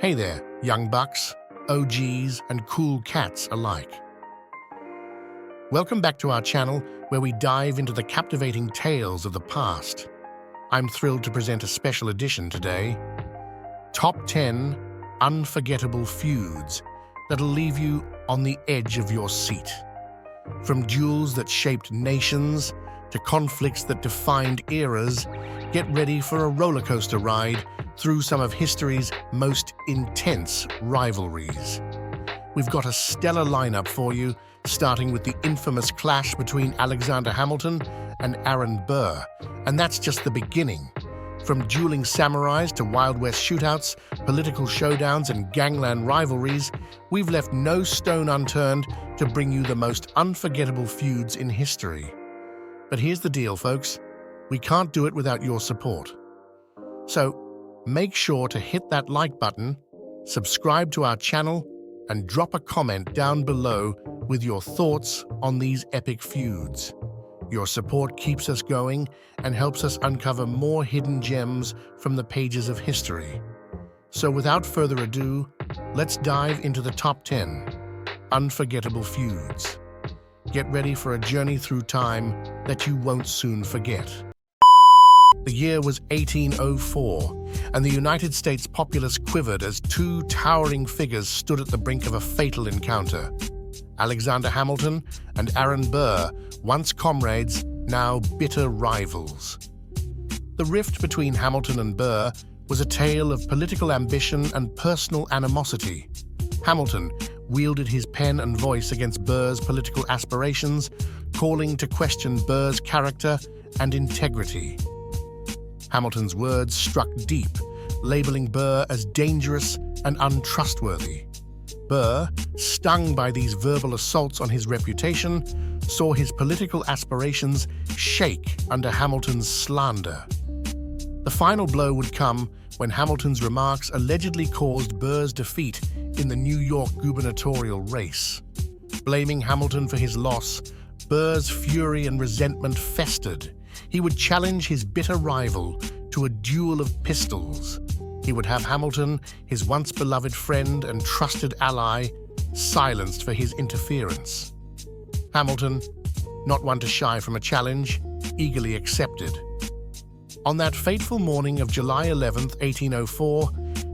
Hey there, young bucks, OGs, and cool cats alike. Welcome back to our channel where we dive into the captivating tales of the past. I'm thrilled to present a special edition today. Top 10 Unforgettable Feuds that'll leave you on the edge of your seat. From duels that shaped nations to conflicts that defined eras, get ready for a rollercoaster ride through some of history's most intense rivalries. We've got a stellar lineup for you, starting with the infamous clash between Alexander Hamilton and Aaron Burr. And that's just the beginning. From dueling samurais to Wild West shootouts, political showdowns, and gangland rivalries, we've left no stone unturned to bring you the most unforgettable feuds in history. But here's the deal, folks. We can't do it without your support. So, make sure to hit that like button, subscribe to our channel, and drop a comment down below with your thoughts on these epic feuds. Your support keeps us going and helps us uncover more hidden gems from the pages of history. So without further ado, let's dive into the top 10 unforgettable feuds. Get ready for a journey through time that you won't soon forget. The year was 1804, and the United States populace quivered as two towering figures stood at the brink of a fatal encounter. Alexander Hamilton and Aaron Burr, once comrades, now bitter rivals. The rift between Hamilton and Burr was a tale of political ambition and personal animosity. Hamilton wielded his pen and voice against Burr's political aspirations, calling to question Burr's character and integrity. Hamilton's words struck deep, labeling Burr as dangerous and untrustworthy. Burr, stung by these verbal assaults on his reputation, saw his political aspirations shake under Hamilton's slander. The final blow would come when Hamilton's remarks allegedly caused Burr's defeat in the New York gubernatorial race. Blaming Hamilton for his loss, Burr's fury and resentment festered. He would challenge his bitter rival to a duel of pistols. He would have Hamilton, his once beloved friend and trusted ally, silenced for his interference. Hamilton, not one to shy from a challenge, eagerly accepted. On that fateful morning of July 11, 1804,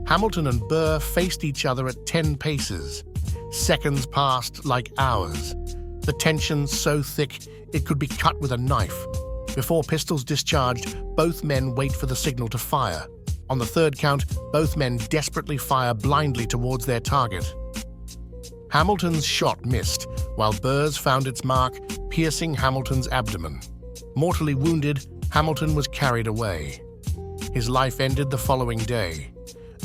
Hamilton and Burr faced each other at 10 paces. Seconds passed like hours. The tension so thick it could be cut with a knife. Before pistols discharged, both men wait for the signal to fire. On the third count, both men desperately fire blindly towards their target. Hamilton's shot missed, while Burr's found its mark, piercing Hamilton's abdomen. Mortally wounded, Hamilton was carried away. His life ended the following day.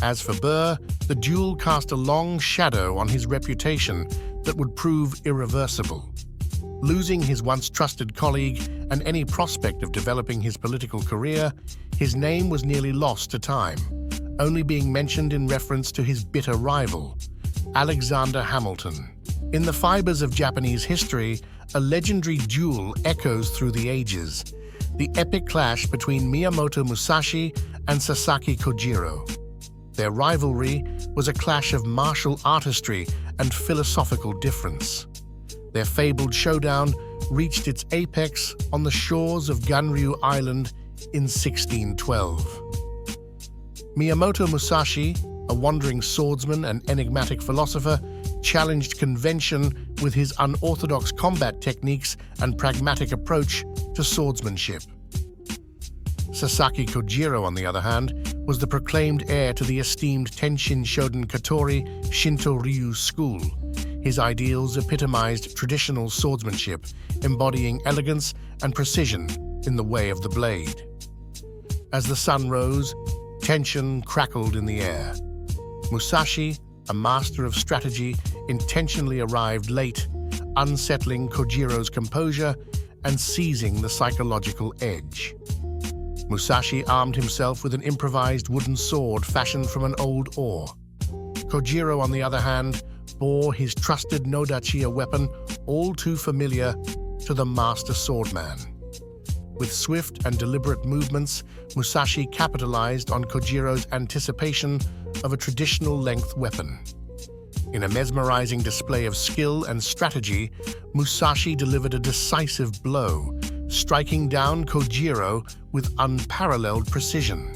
As for Burr, the duel cast a long shadow on his reputation that would prove irreversible. Losing his once trusted colleague and any prospect of developing his political career, his name was nearly lost to time, only being mentioned in reference to his bitter rival, Alexander Hamilton. In the fibers of Japanese history, a legendary duel echoes through the ages, the epic clash between Miyamoto Musashi and Sasaki Kojiro. Their rivalry was a clash of martial artistry and philosophical difference. Their fabled showdown reached its apex on the shores of Ganryu Island in 1612. Miyamoto Musashi, a wandering swordsman and enigmatic philosopher, challenged convention with his unorthodox combat techniques and pragmatic approach to swordsmanship. Sasaki Kojiro, on the other hand, was the proclaimed heir to the esteemed Tenshin Shoden Katori Shinto-ryu school. His ideals epitomized traditional swordsmanship, embodying elegance and precision in the way of the blade. As the sun rose, tension crackled in the air. Musashi, a master of strategy, intentionally arrived late, unsettling Kojiro's composure and seizing the psychological edge. Musashi armed himself with an improvised wooden sword fashioned from an old oar. Kojiro, on the other hand, bore his trusted nodachiya weapon, all too familiar to the master swordman. With swift and deliberate movements, Musashi capitalized on Kojiro's anticipation of a traditional length weapon. In a mesmerizing display of skill and strategy, Musashi delivered a decisive blow, striking down Kojiro with unparalleled precision.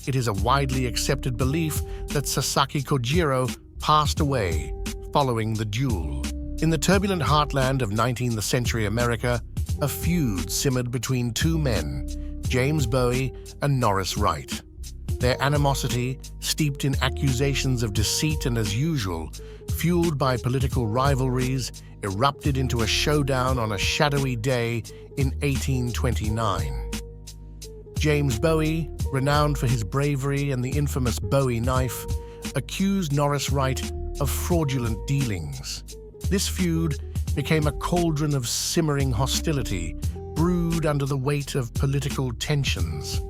It is a widely accepted belief that Sasaki Kojiro passed away following the duel. In the turbulent heartland of 19th century America, a feud simmered between two men, James Bowie and Norris Wright. Their animosity, steeped in accusations of deceit and, as usual, fueled by political rivalries, erupted into a showdown on a shadowy day in 1829. James Bowie, renowned for his bravery and the infamous Bowie knife, accused Norris Wright of fraudulent dealings. This feud became a cauldron of simmering hostility, brewed under the weight of political tensions.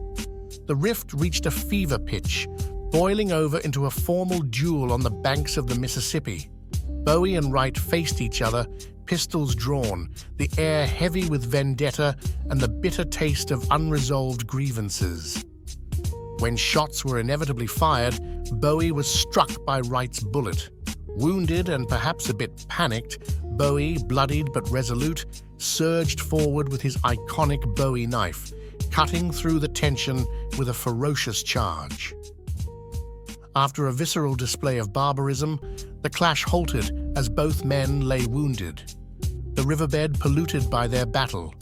The rift reached a fever pitch, boiling over into a formal duel on the banks of the Mississippi. Bowie and Wright faced each other, pistols drawn, the air heavy with vendetta and the bitter taste of unresolved grievances. When shots were inevitably fired, Bowie was struck by Wright's bullet. Wounded and perhaps a bit panicked, Bowie, bloodied but resolute, surged forward with his iconic Bowie knife, cutting through the tension with a ferocious charge. After a visceral display of barbarism, the clash halted as both men lay wounded, the riverbed polluted by their battle.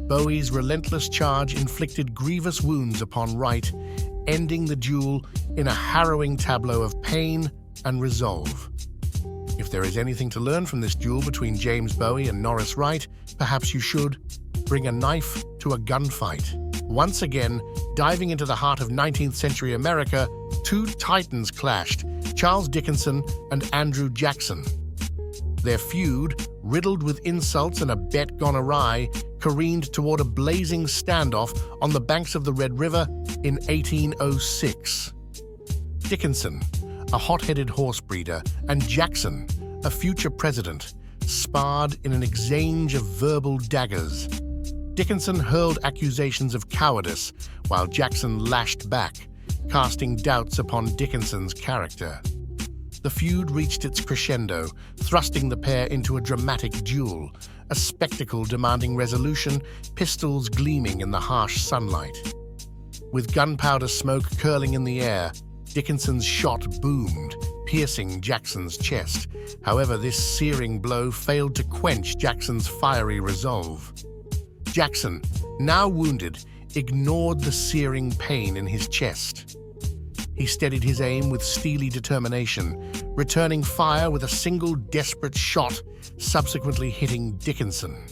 Bowie's relentless charge inflicted grievous wounds upon Wright, ending the duel in a harrowing tableau of pain and resolve. If there is anything to learn from this duel between James Bowie and Norris Wright, perhaps you should bring a knife to a gunfight. Once again, diving into the heart of 19th century America, two titans clashed, Charles Dickinson and Andrew Jackson. Their feud, riddled with insults and a bet gone awry, careened toward a blazing standoff on the banks of the Red River in 1806. Dickinson, a hot-headed horse breeder, and Jackson, a future president, sparred in an exchange of verbal daggers. Dickinson hurled accusations of cowardice, while Jackson lashed back, casting doubts upon Dickinson's character. The feud reached its crescendo, thrusting the pair into a dramatic duel, a spectacle demanding resolution, pistols gleaming in the harsh sunlight. With gunpowder smoke curling in the air, Dickinson's shot boomed, piercing Jackson's chest. However, this searing blow failed to quench Jackson's fiery resolve. Jackson, now wounded, ignored the searing pain in his chest. He steadied his aim with steely determination, returning fire with a single desperate shot, subsequently hitting Dickinson.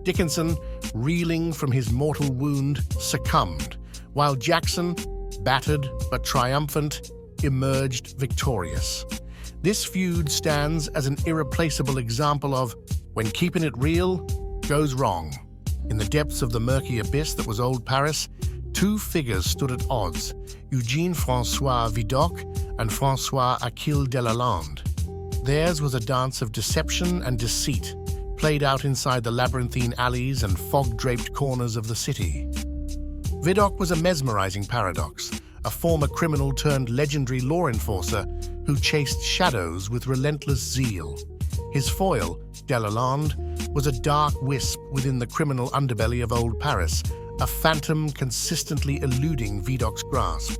Dickinson, reeling from his mortal wound, succumbed, while Jackson, battered but triumphant, emerged victorious. This feud stands as an irreplaceable example of when keeping it real goes wrong. In the depths of the murky abyss that was Old Paris, two figures stood at odds, Eugène-François Vidocq and François-Achille Delalande. Theirs was a dance of deception and deceit, played out inside the labyrinthine alleys and fog-draped corners of the city. Vidocq was a mesmerizing paradox, a former criminal turned legendary law enforcer who chased shadows with relentless zeal. His foil, Delalande, was a dark wisp within the criminal underbelly of Old Paris, a phantom consistently eluding Vidocq's grasp.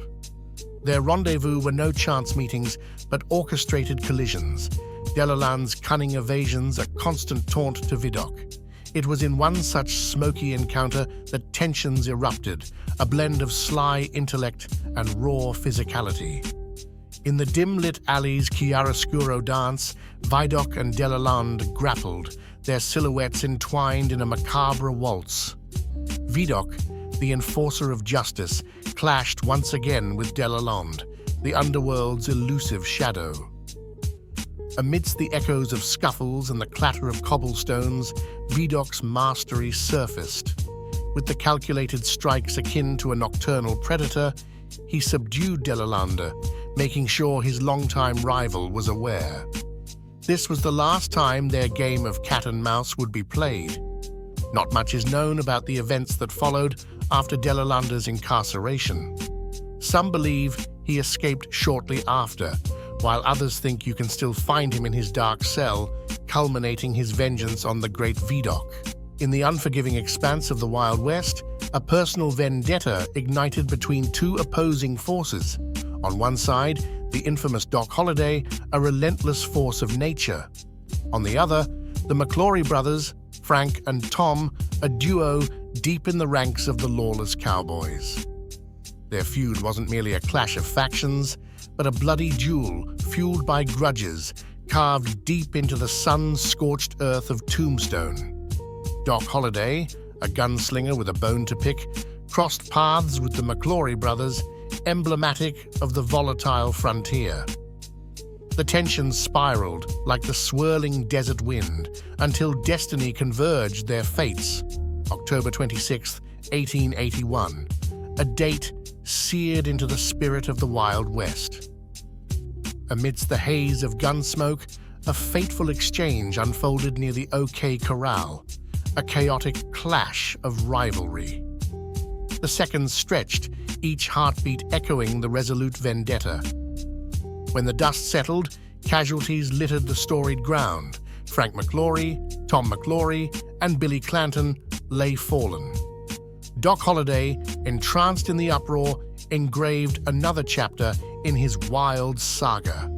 Their rendezvous were no chance meetings, but orchestrated collisions, Delalande's cunning evasions a constant taunt to Vidocq. It was in one such smoky encounter that tensions erupted, a blend of sly intellect and raw physicality. In the dim-lit alley's chiaroscuro dance, Vidocq and Delalande grappled, their silhouettes entwined in a macabre waltz. Vidocq, the enforcer of justice, clashed once again with Delalande, the underworld's elusive shadow. Amidst the echoes of scuffles and the clatter of cobblestones, Vidocq's mastery surfaced. With the calculated strikes akin to a nocturnal predator, he subdued Delalande, making sure his longtime rival was aware. This was the last time their game of cat and mouse would be played. Not much is known about the events that followed after Delalande's incarceration. Some believe he escaped shortly after, while others think you can still find him in his dark cell, culminating his vengeance on the Great Vidocq. In the unforgiving expanse of the Wild West, a personal vendetta ignited between two opposing forces. On one side, the infamous Doc Holliday, a relentless force of nature. On the other, the McClory brothers, Frank and Tom, a duo deep in the ranks of the lawless cowboys. Their feud wasn't merely a clash of factions, but a bloody duel fueled by grudges carved deep into the sun-scorched earth of Tombstone. Doc Holliday, a gunslinger with a bone to pick, crossed paths with the McClory brothers, emblematic of the volatile frontier. The tensions spiraled like the swirling desert wind until destiny converged their fates. October 26, 1881, a date seared into the spirit of the Wild West. Amidst the haze of gunsmoke, a fateful exchange unfolded near the OK Corral, a chaotic clash of rivalry. The seconds stretched, each heartbeat echoing the resolute vendetta. When the dust settled, casualties littered the storied ground. Frank McClory, Tom McClory, and Billy Clanton lay fallen. Doc Holliday, entranced in the uproar, engraved another chapter in his wild saga.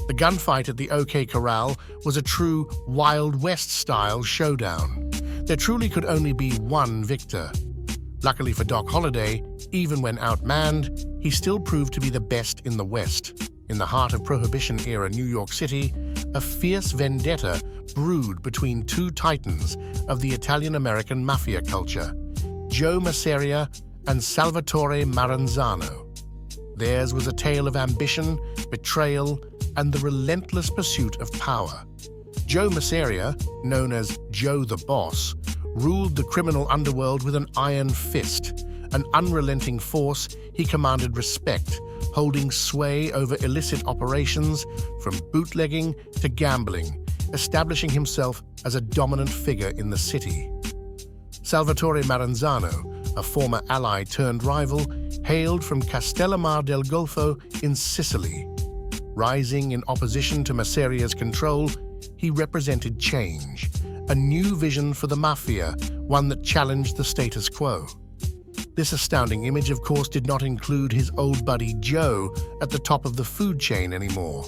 The gunfight at the OK Corral was a true Wild West-style showdown. There truly could only be one victor. Luckily for Doc Holliday, even when outmanned, he still proved to be the best in the West. In the heart of Prohibition-era New York City, a fierce vendetta brewed between two titans of the Italian-American mafia culture, Joe Masseria and Salvatore Maranzano. Theirs was a tale of ambition, betrayal, and the relentless pursuit of power. Joe Masseria, known as Joe the Boss, ruled the criminal underworld with an iron fist. An unrelenting force, he commanded respect, holding sway over illicit operations from bootlegging to gambling, establishing himself as a dominant figure in the city. Salvatore Maranzano, a former ally turned rival, hailed from Castellamare del Golfo in Sicily. Rising in opposition to Masseria's control, he represented change, a new vision for the mafia, one that challenged the status quo. This astounding image, of course, did not include his old buddy Joe at the top of the food chain anymore.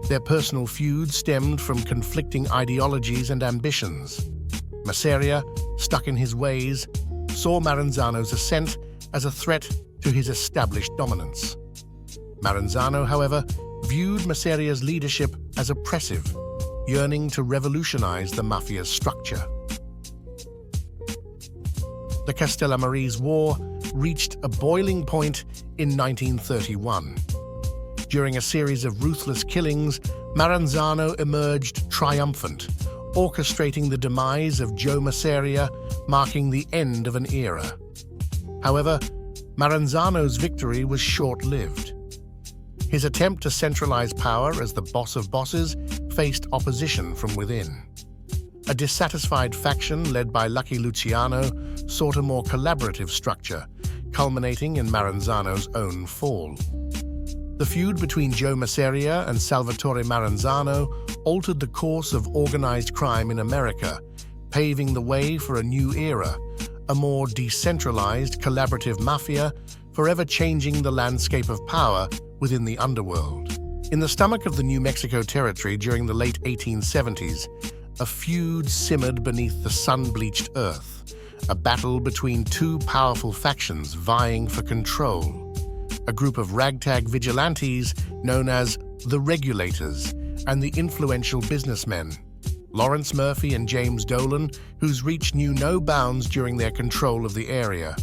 Their personal feud stemmed from conflicting ideologies and ambitions. Masseria, stuck in his ways, saw Maranzano's ascent as a threat to his established dominance. Maranzano, however, viewed Masseria's leadership as oppressive, yearning to revolutionize the mafia's structure. The Castellamare's War reached a boiling point in 1931. During a series of ruthless killings, Maranzano emerged triumphant, orchestrating the demise of Joe Masseria, marking the end of an era. However, Maranzano's victory was short-lived. His attempt to centralize power as the boss of bosses faced opposition from within. A dissatisfied faction led by Lucky Luciano sought a more collaborative structure, culminating in Maranzano's own fall. The feud between Joe Masseria and Salvatore Maranzano altered the course of organized crime in America, paving the way for a new era, a more decentralized, collaborative mafia, forever changing the landscape of power within the underworld. In the stomach of the New Mexico Territory during the late 1870s, a feud simmered beneath the sun-bleached earth, a battle between two powerful factions vying for control. A group of ragtag vigilantes known as the Regulators and the influential businessmen, Lawrence Murphy and James Dolan, whose reach knew no bounds during their control of the area.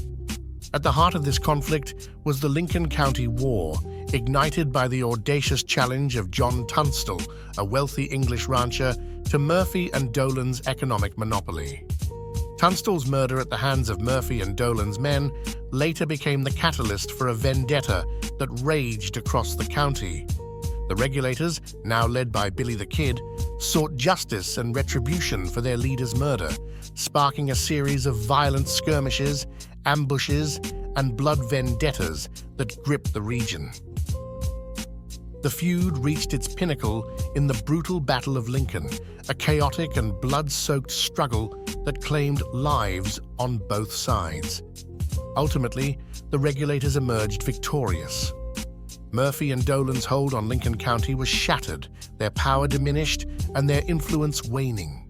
At the heart of this conflict was the Lincoln County War, ignited by the audacious challenge of John Tunstall, a wealthy English rancher, to Murphy and Dolan's economic monopoly. Tunstall's murder at the hands of Murphy and Dolan's men later became the catalyst for a vendetta that raged across the county. The Regulators, now led by Billy the Kid, sought justice and retribution for their leader's murder, sparking a series of violent skirmishes, ambushes, and blood vendettas that gripped the region. The feud reached its pinnacle in the brutal Battle of Lincoln, a chaotic and blood-soaked struggle that claimed lives on both sides. Ultimately, the regulators emerged victorious. Murphy and Dolan's hold on Lincoln County was shattered, their power diminished, and their influence waning.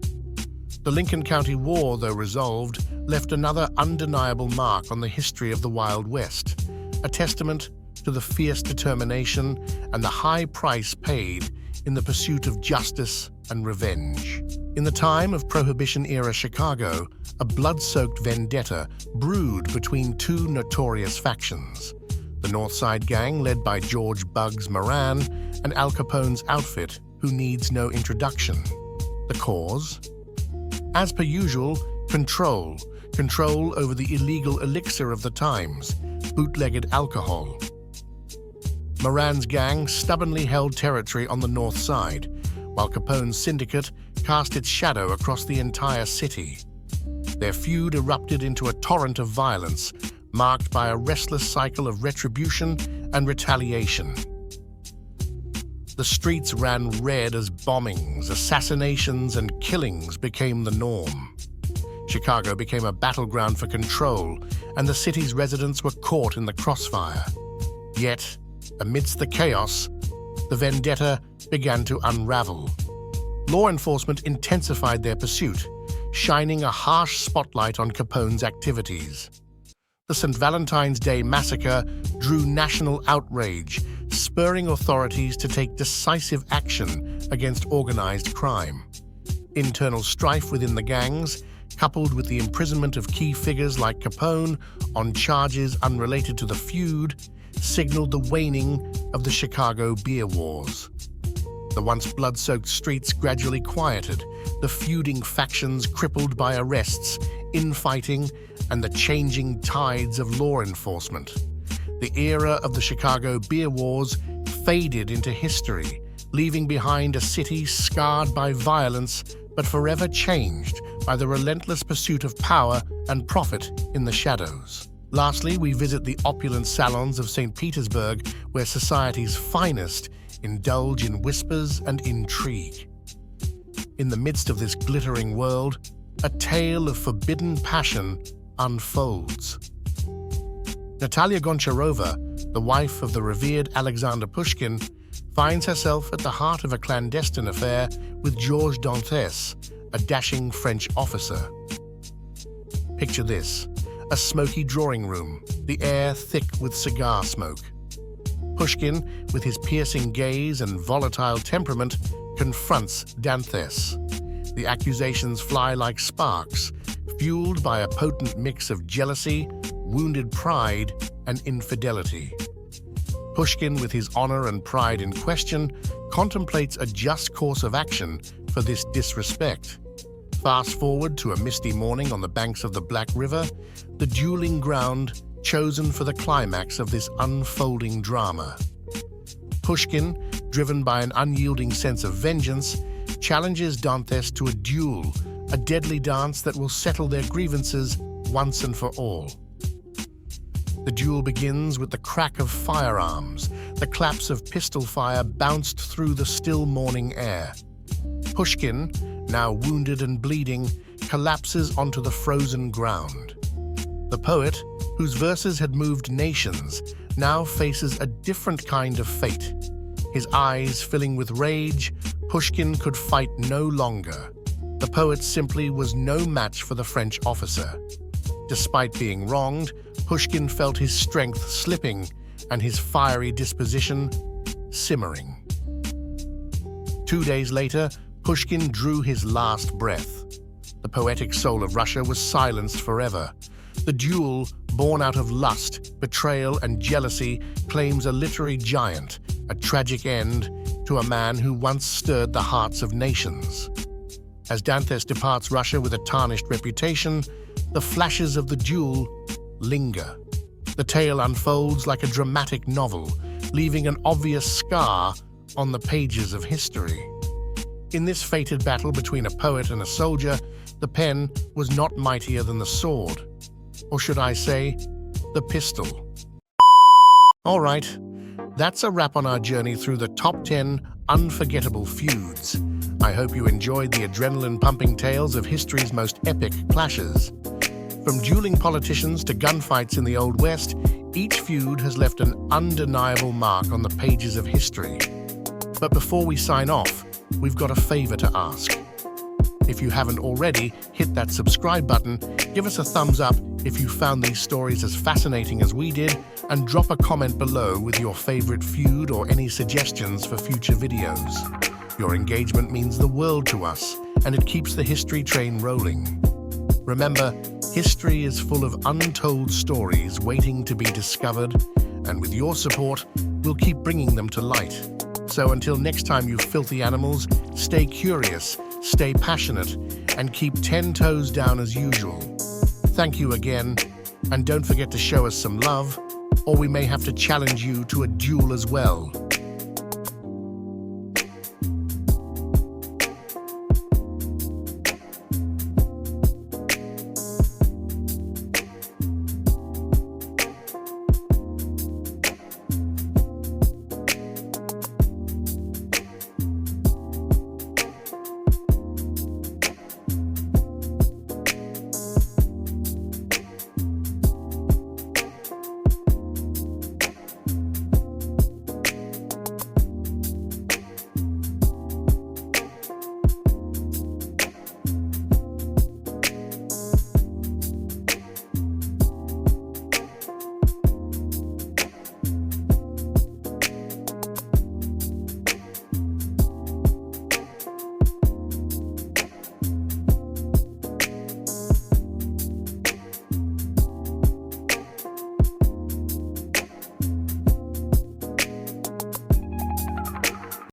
The Lincoln County War, though resolved, left another undeniable mark on the history of the Wild West, a testament to the fierce determination and the high price paid in the pursuit of justice and revenge. In the time of Prohibition-era Chicago, a blood-soaked vendetta brewed between two notorious factions: the North Side Gang, led by George "Bugs" Moran, and Al Capone's outfit, who needs no introduction. The cause? As per usual, control over the illegal elixir of the times, bootlegged alcohol. Moran's gang stubbornly held territory on the north side, while Capone's syndicate cast its shadow across the entire city. Their feud erupted into a torrent of violence, marked by a restless cycle of retribution and retaliation. The streets ran red as bombings, assassinations, and killings became the norm. Chicago became a battleground for control, and the city's residents were caught in the crossfire. Yet, amidst the chaos, the vendetta began to unravel. Law enforcement intensified their pursuit, shining a harsh spotlight on Capone's activities. The St. Valentine's Day massacre drew national outrage, spurring authorities to take decisive action against organized crime. Internal strife within the gangs, coupled with the imprisonment of key figures like Capone on charges unrelated to the feud, signaled the waning of the Chicago beer wars. The once blood-soaked streets gradually quieted, the feuding factions crippled by arrests, infighting, and the changing tides of law enforcement. The era of the Chicago beer wars faded into history, leaving behind a city scarred by violence but forever changed by the relentless pursuit of power and profit in the shadows. Lastly, we visit the opulent salons of St. Petersburg, where society's finest indulge in whispers and intrigue. In the midst of this glittering world, a tale of forbidden passion unfolds. Natalia Goncharova, the wife of the revered Alexander Pushkin, finds herself at the heart of a clandestine affair with Georges Dantes, a dashing French officer. Picture this: a smoky drawing room, the air thick with cigar smoke. Pushkin, with his piercing gaze and volatile temperament, confronts Dantes. The accusations fly like sparks, fueled by a potent mix of jealousy, wounded pride, and infidelity. Pushkin, with his honor and pride in question, contemplates a just course of action for this disrespect. Fast forward to a misty morning on the banks of the Black River, the dueling ground chosen for the climax of this unfolding drama. Pushkin, driven by an unyielding sense of vengeance, challenges Dantes to a duel, a deadly dance that will settle their grievances once and for all. The duel begins with the crack of firearms. The claps of pistol fire bounced through the still morning air. Pushkin, now wounded and bleeding, collapses onto the frozen ground. The poet, whose verses had moved nations, now faces a different kind of fate. His eyes filling with rage, Pushkin could fight no longer. The poet simply was no match for the French officer. Despite being wronged, Pushkin felt his strength slipping and his fiery disposition simmering. 2 days later, Pushkin drew his last breath. The poetic soul of Russia was silenced forever. The duel, born out of lust, betrayal, and jealousy, claims a literary giant, a tragic end to a man who once stirred the hearts of nations. As Dantes departs Russia with a tarnished reputation, the flashes of the duel linger. The tale unfolds like a dramatic novel, leaving an obvious scar on the pages of history. In this fated battle between a poet and a soldier, the pen was not mightier than the sword. Or should I say, the pistol. All right, that's a wrap on our journey through the top 10 unforgettable feuds. I hope you enjoyed the adrenaline-pumping tales of history's most epic clashes. From dueling politicians to gunfights in the Old West, each feud has left an undeniable mark on the pages of history. But before we sign off, we've got a favor to ask. If you haven't already, hit that subscribe button, give us a thumbs up if you found these stories as fascinating as we did, and drop a comment below with your favorite feud or any suggestions for future videos. Your engagement means the world to us, and it keeps the history train rolling. Remember, history is full of untold stories waiting to be discovered, and with your support, we'll keep bringing them to light. So until next time, you filthy animals, stay curious, stay passionate, and keep 10 toes down as usual. Thank you again, and don't forget to show us some love, or we may have to challenge you to a duel as well.